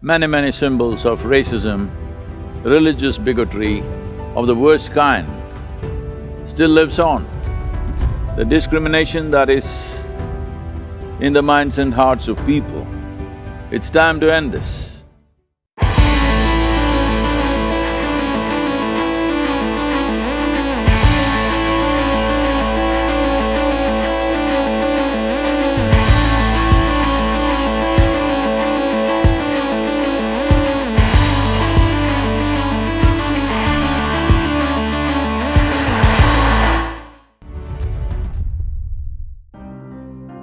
Many symbols of racism, religious bigotry of the worst kind still lives on. The discrimination that is in the minds and hearts of people, it's time to end this.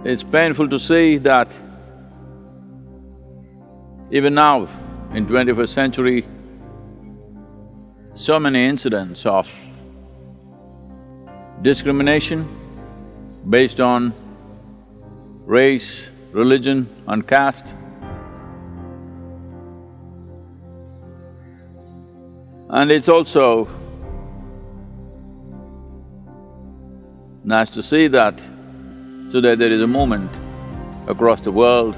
It's painful to see that even now, in 21st century, so many incidents of discrimination based on race, religion and caste. And it's also nice to see that today there is a movement across the world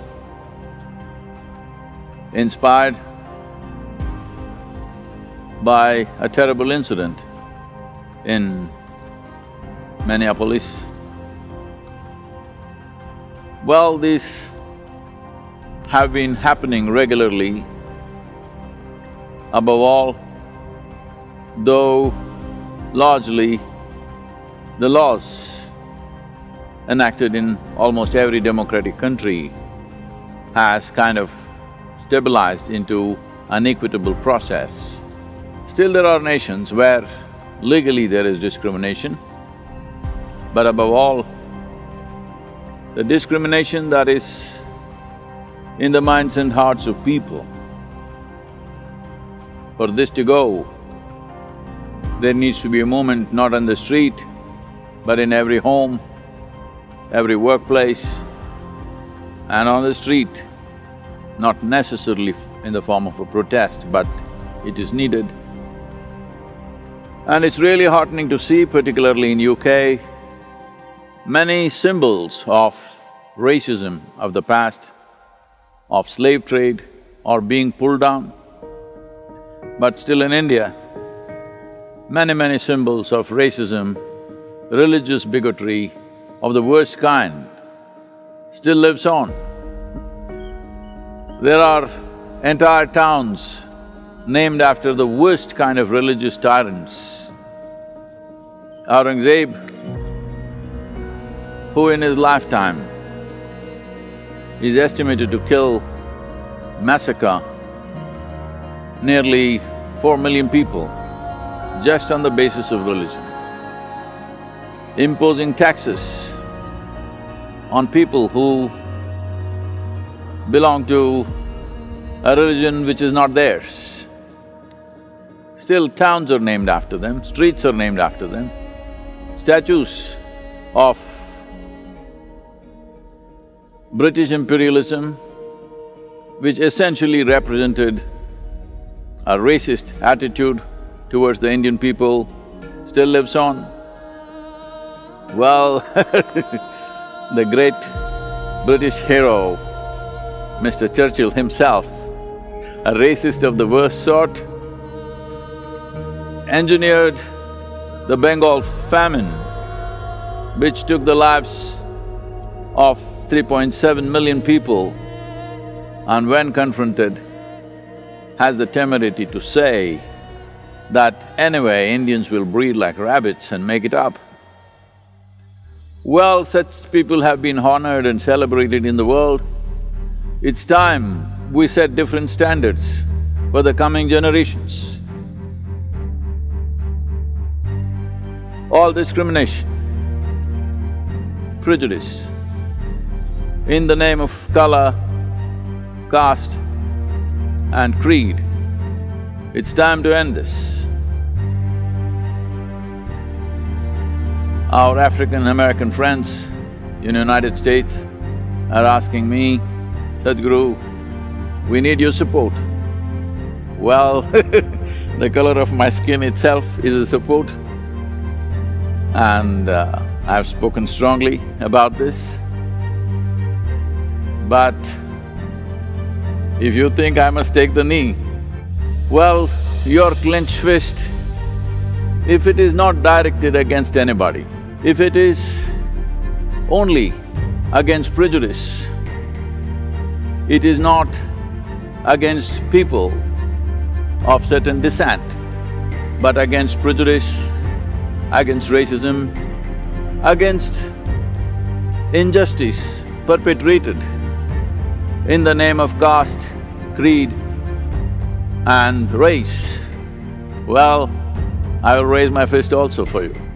inspired by a terrible incident in Minneapolis. Well, these have been happening regularly. Above all, though largely the laws enacted in almost every democratic country has kind of stabilized into an equitable process. Still there are nations where legally there is discrimination, but above all, the discrimination that is in the minds and hearts of people. For this to go, there needs to be a movement not on the street, but in every home, every workplace, and on the street, not necessarily in the form of a protest, but it is needed. And it's really heartening to see, particularly in UK, many symbols of racism of the past, of slave trade, are being pulled down. But still in India, many symbols of racism, religious bigotry of the worst kind still lives on. There are entire towns named after the worst kind of religious tyrants. Aurangzeb, who in his lifetime is estimated to massacre nearly 4 million people just on the basis of religion, imposing taxes on people who belong to a religion which is not theirs. Still towns are named after them, streets are named after them, statues of British imperialism, which essentially represented a racist attitude towards the Indian people, still lives on. Well, the great British hero, Mr. Churchill himself, a racist of the worst sort, engineered the Bengal famine, which took the lives of 3.7 million people, and when confronted, has the temerity to say that anyway, Indians will breed like rabbits and make it up. Well, such people have been honored and celebrated in the world. It's time we set different standards for the coming generations. All discrimination, prejudice, in the name of color, caste and creed, it's time to end this. Our African-American friends in the United States are asking me, Sadhguru, we need your support. Well, the color of my skin itself is a support, and I've spoken strongly about this. But If you think I must take the knee, well, your clenched fist, if it is not directed against anybody, if it is only against prejudice, it is not against people of certain descent, but against prejudice, against racism, against injustice perpetrated in the name of caste, creed and race, well, I will raise my fist also for you.